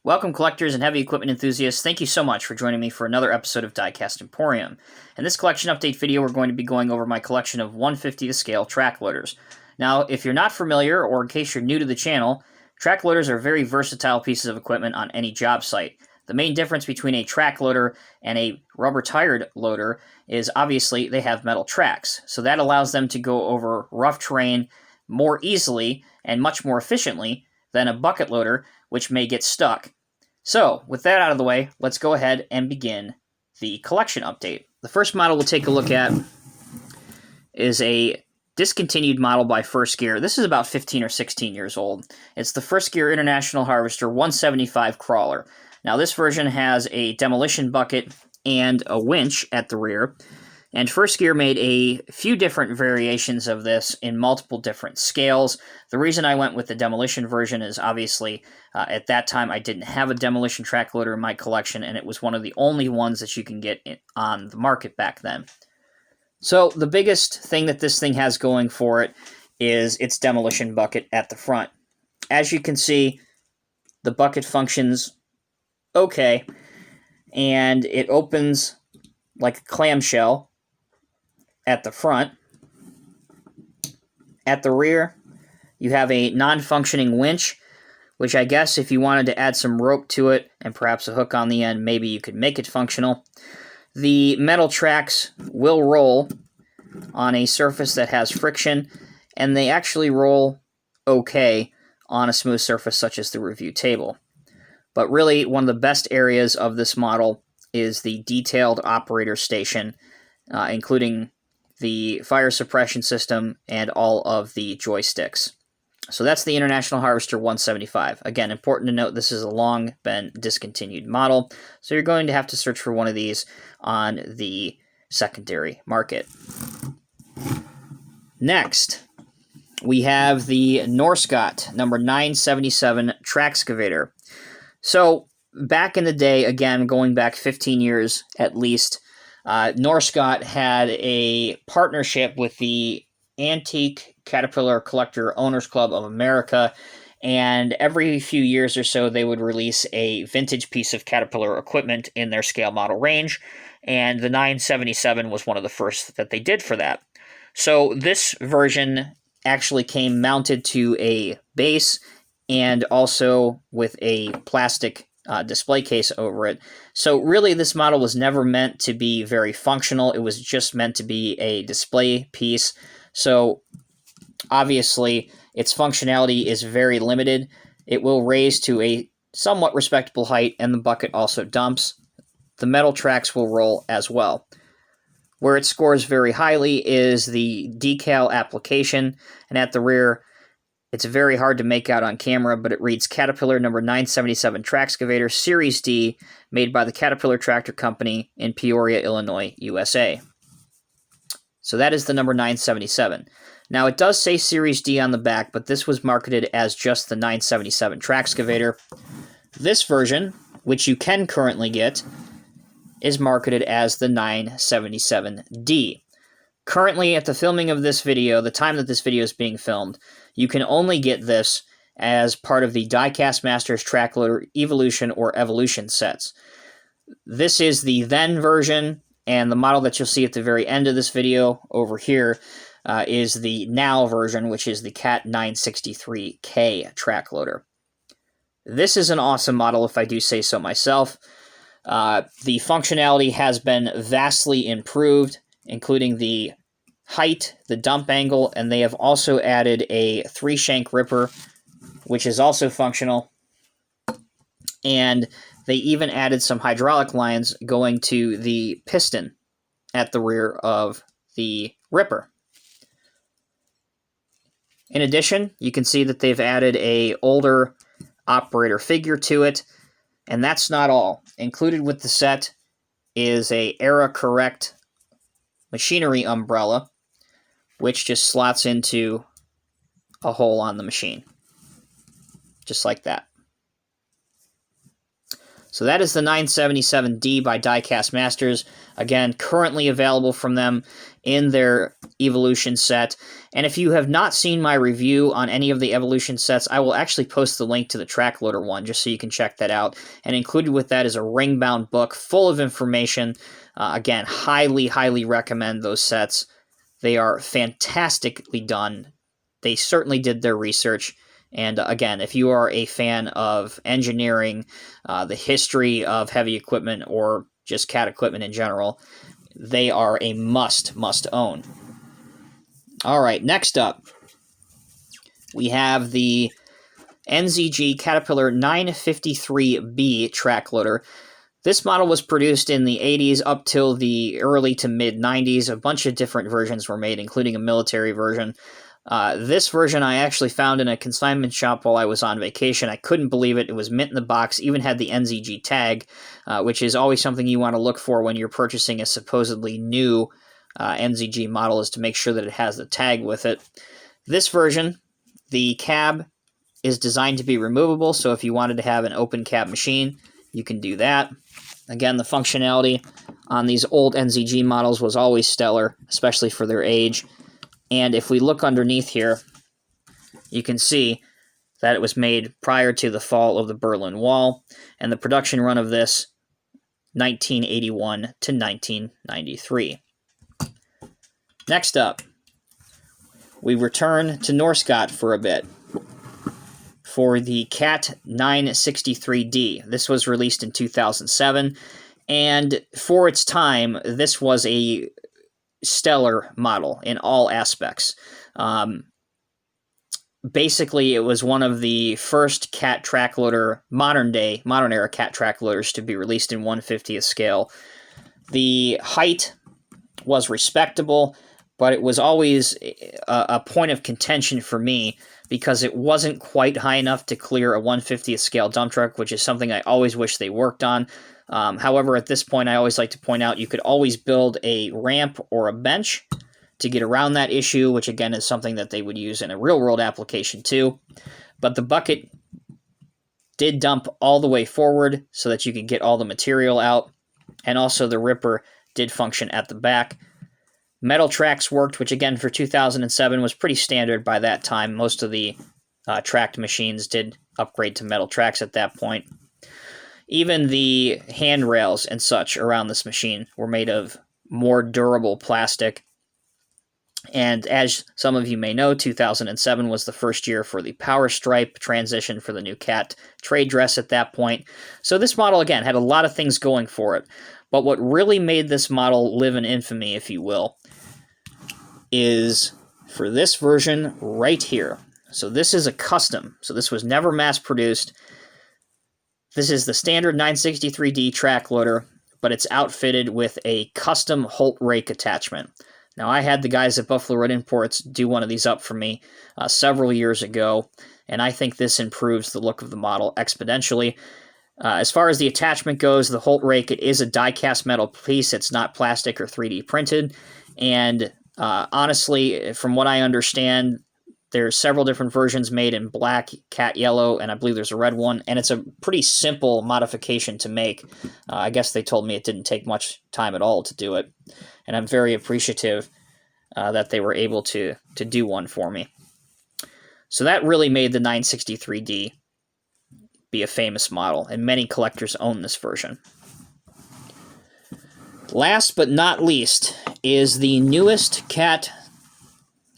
Welcome, collectors and heavy equipment enthusiasts. Thank you so much for joining me for another episode of Diecast Emporium. In this collection update video, we're going to be going over my collection of 150 to scale track loaders. Now, if you're not familiar, or in case you're new to the channel, track loaders are very versatile pieces of equipment on any job site. The main difference between a track loader and a rubber-tired loader is obviously they have metal tracks, so that allows them to go over rough terrain more easily and much more efficiently than a bucket loader, which may get stuck. So, with that out of the way, let's go ahead and begin the collection update. The first model we'll take a look at is a discontinued model by First Gear. This is about 15 or 16 years old. It's the First Gear International Harvester 175 Crawler. Now, this version has a demolition bucket and a winch at the rear, and First Gear made a few different variations of this in multiple different scales. The reason I went with the demolition version is obviously at that time I didn't have a demolition track loader in my collection, and it was one of the only ones that you can get on the market back then. So the biggest thing that this thing has going for it is its demolition bucket at the front. As you can see, the bucket functions okay, and it opens like a clamshell at the front. At the rear, you have a non-functioning winch, which I guess if you wanted to add some rope to it and perhaps a hook on the end, maybe you could make it functional. The metal tracks will roll on a surface that has friction, and they actually roll okay on a smooth surface such as the review table. But really, one of the best areas of this model is the detailed operator station, including the fire suppression system, and all of the joysticks. So that's the International Harvester 175. Again, important to note, this is a long been discontinued model, so you're going to have to search for one of these on the secondary market. Next, we have the Norscot number 977 Traxcavator. So back in the day, again, going back 15 years at least, Norscot had a partnership with the Antique Caterpillar Collector Owners Club of America, and every few years or so they would release a vintage piece of Caterpillar equipment in their scale model range, and the 977 was one of the first that they did for that. So this version actually came mounted to a base and also with a plastic display case over it. So really this model was never meant to be very functional. It was just meant to be a display piece. So obviously its functionality is very limited. It will raise to a somewhat respectable height, and the bucket also dumps. The metal tracks will roll as well. Where it scores very highly is the decal application, and at the rear it's very hard to make out on camera, but it reads Caterpillar number 977 Traxcavator Series D, made by the Caterpillar Tractor Company in Peoria, Illinois, USA. So that is the number 977. Now it does say Series D on the back, but this was marketed as just the 977 Traxcavator. This version, which you can currently get, is marketed as the 977D. Currently, at the filming of this video, the time that this video is being filmed, you can only get this as part of the Diecast Masters Track Loader Evolution or Evolution sets. This is the then version, and the model that you'll see at the very end of this video over here is the now version, which is the Cat 963K track loader. This is an awesome model, if I do say so myself. The functionality has been vastly improved, including the height, the dump angle, and they have also added a 3-shank ripper, which is also functional. And they even added some hydraulic lines going to the piston at the rear of the ripper. In addition, you can see that they've added an older operator figure to it, and that's not all. Included with the set is a Era Correct machinery umbrella, which just slots into a hole on the machine, just like that. So that is the 977D by Diecast Masters. Again, currently available from them in their Evolution set. And if you have not seen my review on any of the Evolution sets, I will actually post the link to the track loader one just so you can check that out. And included with that is a ring-bound book full of information. Again, highly recommend those sets. They are fantastically done. They certainly did their research. And again, if you are a fan of engineering, the history of heavy equipment, or just cat equipment in general, they are a must own. All right, next up, we have the NZG Caterpillar 953B track loader. This model was produced in the 80s up till the early to mid 90s. A bunch of different versions were made, including a military version. This version I actually found in a consignment shop while I was on vacation. I couldn't believe it. It was mint in the box, even had the NZG tag, which is always something you want to look for when you're purchasing a supposedly new NZG model, is to make sure that it has the tag with it. This version, the cab is designed to be removable, so if you wanted to have an open cab machine, you can do that. Again, the functionality on these old NZG models was always stellar, especially for their age. And if we look underneath here, you can see that it was made prior to the fall of the Berlin Wall, and the production run of this, 1981 to 1993. Next up, we return to Norscot for a bit for the Cat 963D. This was released in 2007, and for its time, this was a stellar model in all aspects. Basically, it was one of the first cat track loader, modern era cat track loaders to be released in 1/50th scale. The height was respectable, but it was always a point of contention for me because it wasn't quite high enough to clear a 1/50th scale dump truck, which is something I always wish they worked on. However, at this point, I always like to point out you could always build a ramp or a bench to get around that issue, which again is something that they would use in a real-world application too. But the bucket did dump all the way forward so that you could get all the material out, and also the ripper did function at the back. Metal tracks worked, which again for 2007 was pretty standard by that time. Most of the tracked machines did upgrade to metal tracks at that point. Even the handrails and such around this machine were made of more durable plastic. And as some of you may know, 2007 was the first year for the power stripe transition for the new Cat trade dress at that point. So this model, again, had a lot of things going for it. But what really made this model live in infamy, if you will, is for this version right here. So this is a custom. So this was never mass-produced. This is the standard 963D track loader, but it's outfitted with a custom Holt rake attachment. Now, I had the guys at Buffalo Road Imports do one of these up for me several years ago, and I think this improves the look of the model exponentially. As far as the attachment goes, the Holt rake, it is a die-cast metal piece. It's not plastic or 3D printed, and honestly, from what I understand, there's several different versions made in black, cat yellow, and I believe there's a red one, and it's a pretty simple modification to make. I guess they told me it didn't take much time at all to do it, and I'm very appreciative that they were able to do one for me. So that really made the 963D be a famous model, and many collectors own this version. Last but not least is the newest Cat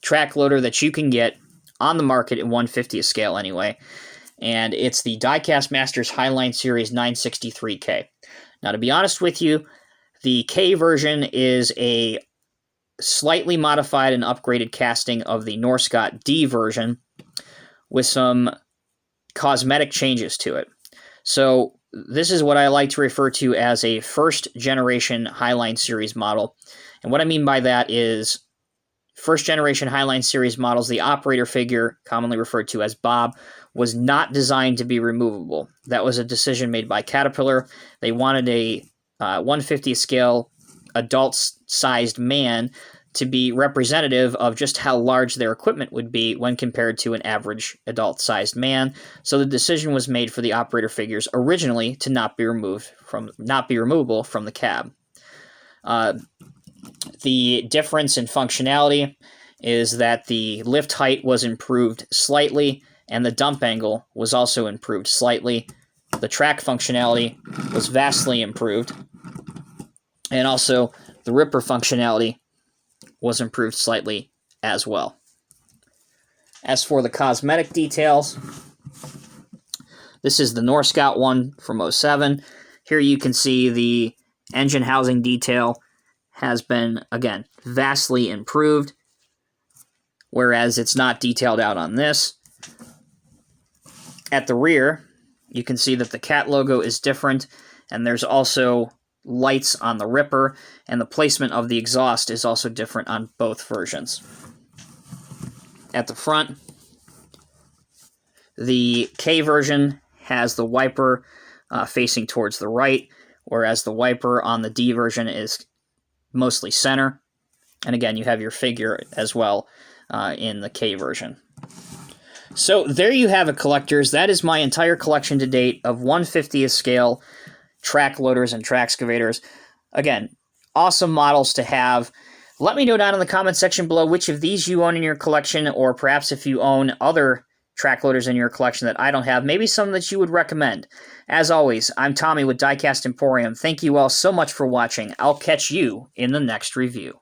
track loader that you can get on the market in 1/50th scale anyway, and it's the Diecast Masters Highline Series 963K. Now, to be honest with you, the K version is a slightly modified and upgraded casting of the Norscot D version with some cosmetic changes to it. So this is what I like to refer to as a first-generation Highline Series model. And what I mean by that is first-generation Highline Series models, the operator figure, commonly referred to as Bob, was not designed to be removable. That was a decision made by Caterpillar. They wanted a 1/50th scale adult-sized man to be representative of just how large their equipment would be when compared to an average adult-sized man. So the decision was made for the operator figures originally to not be removable from the cab. The difference in functionality is that the lift height was improved slightly, and the dump angle was also improved slightly. The track functionality was vastly improved, and also the ripper functionality was improved slightly as well. As for the cosmetic details, this is the Norscot one from 07. Here you can see the engine housing detail has been, again, vastly improved, whereas it's not detailed out on this. At the rear, you can see that the Cat logo is different, and there's also lights on the Ripper, and the placement of the exhaust is also different on both versions. At the front, the K version has the wiper facing towards the right, whereas the wiper on the D version is mostly center. And again, you have your figure as well in the K version. So there you have it, collectors. That is my entire collection to date of 1/50th scale track loaders and track excavators. Again, awesome models to have. Let me know down in the comment section below which of these you own in your collection, or perhaps if you own other track loaders in your collection that I don't have, maybe some that you would recommend. As always, I'm Tommy with Diecast Emporium. Thank you all so much for watching. I'll catch you in the next review.